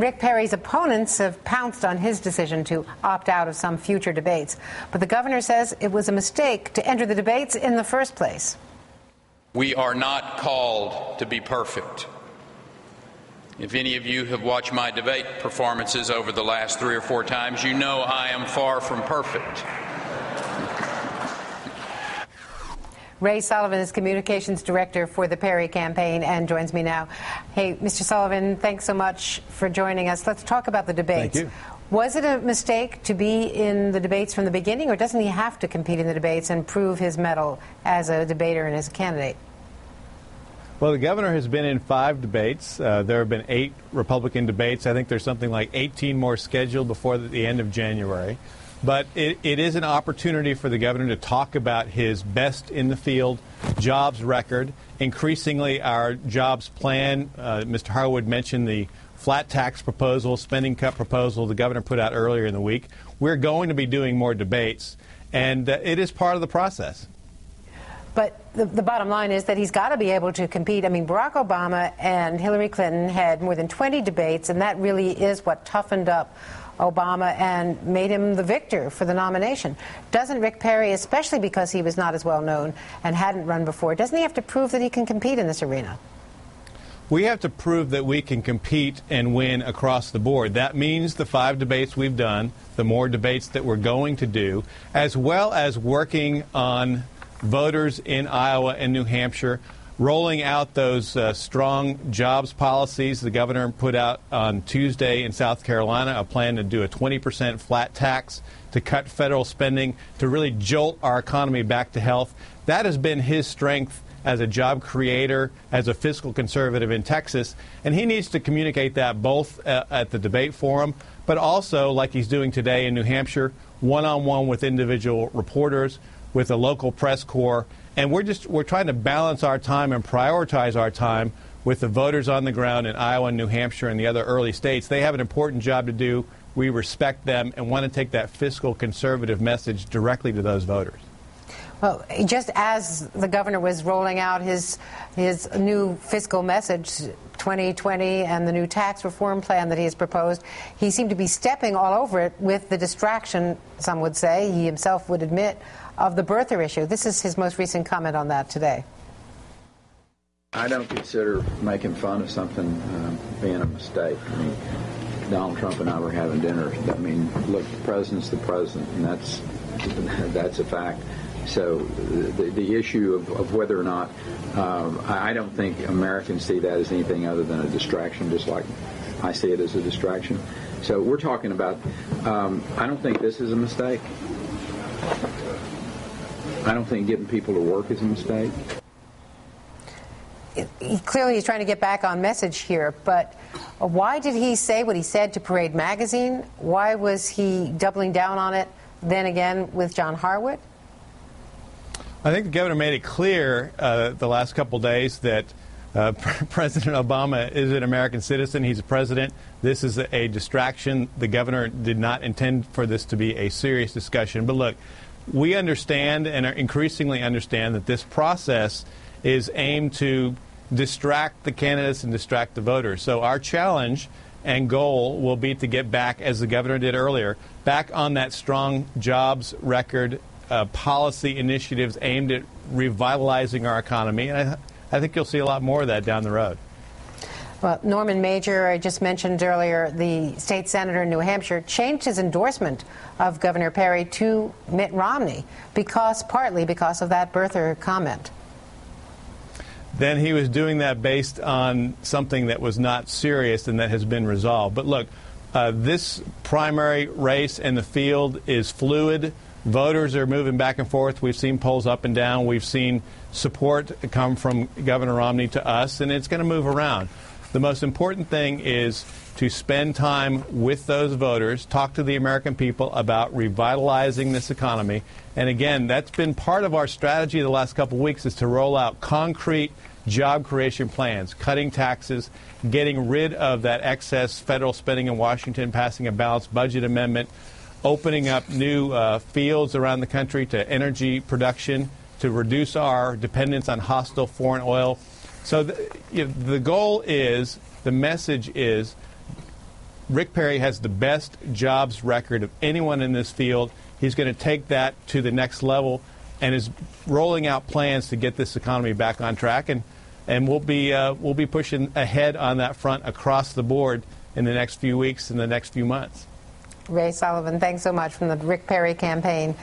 Rick Perry's opponents have pounced on his decision to opt out of some future debates. But the governor says it was a mistake to enter the debates in the first place. We are not called to be perfect. If any of you have watched my debate performances over the last 3 or 4 times, you know I am far from perfect. Ray Sullivan is communications director for the Perry campaign and joins me now. Hey, Mr. Sullivan, thanks so much for joining us. Let's talk about the debates. Thank you. Was it a mistake to be in the debates from the beginning, or doesn't he have to compete in the debates and prove his mettle as a debater and as a candidate? Well, the governor has been in 5 debates. There have been 8 Republican debates. I think there's something like 18 more scheduled before the end of January. But it is an opportunity for the governor to talk about his best in the field jobs record, increasingly our jobs plan. Mr. Harwood mentioned the flat tax proposal, spending cut proposal the governor put out earlier in the week. We're going to be doing more debates, and it is part of the process. But the bottom line is that he's got to be able to compete. I mean, Barack Obama and Hillary Clinton had more than 20 debates, and that really is what toughened up Obama and made him the victor for the nomination. Doesn't Rick Perry, especially because he was not as well known and hadn't run before, doesn't he have to prove that he can compete in this arena? We have to prove that we can compete and win across the board. That means the 5 debates we've done, the more debates that we're going to do, as well as working on voters in Iowa and New Hampshire, rolling out those strong jobs policies. The governor put out on Tuesday in South Carolina a plan to do a 20% flat tax, to cut federal spending, to really jolt our economy back to health. That has been his strength as a job creator, as a fiscal conservative in Texas, and he needs to communicate that both at the debate forum, but also, like he's doing today in New Hampshire, one-on-one with individual reporters, with a local press corps. And we're trying to balance our time and prioritize our time with the voters on the ground in Iowa and New Hampshire and the other early states. They have an important job to do. We respect them and want to take that fiscal conservative message directly to those voters. Well, just as the governor was rolling out his new fiscal message, 2020, and the new tax reform plan that he has proposed, he seemed to be stepping all over it with the distraction, some would say, he himself would admit, of the birther issue. This is his most recent comment on that today. I don't consider making fun of something being a mistake. I mean, Donald Trump and I were having dinner. I mean, look, the president's the president, and that's a fact. So the issue of whether or not, I don't think Americans see that as anything other than a distraction, just like I see it as a distraction. So we're talking about, I don't think this is a mistake. I don't think getting people to work is a mistake. Clearly he's trying to get back on message here, but why did he say what he said to Parade Magazine? Why was he doubling down on it then again with John Harwood? I think the governor made it clear the last couple days that President Obama is an American citizen. He's a president. This is a distraction. The governor did not intend for this to be a serious discussion. But look, we understand and increasingly understand that this process is aimed to distract the candidates and distract the voters. So our challenge and goal will be to get back, as the governor did earlier, back on that strong jobs record, policy initiatives aimed at revitalizing our economy. And I think you'll see a lot more of that down the road. Well, Norman Major, I just mentioned earlier, the state senator in New Hampshire, changed his endorsement of Governor Perry to Mitt Romney, partly because of that birther comment. Then he was doing that based on something that was not serious and that has been resolved. But look, this primary race in the field is fluid. Voters are moving back and forth. We've seen polls up and down. We've seen support come from Governor Romney to us, and it's going to move around. The most important thing is to spend time with those voters, talk to the American people about revitalizing this economy. And again, that's been part of our strategy the last couple of weeks, is to roll out concrete job creation plans, cutting taxes, getting rid of that excess federal spending in Washington, passing a balanced budget amendment, opening up new fields around the country to energy production, to reduce our dependence on hostile foreign oil. So the goal is, the message is, Rick Perry has the best jobs record of anyone in this field. He's going to take that to the next level and is rolling out plans to get this economy back on track. And we'll be pushing ahead on that front across the board in the next few weeks and the next few months. Ray Sullivan, thanks so much from the Rick Perry campaign.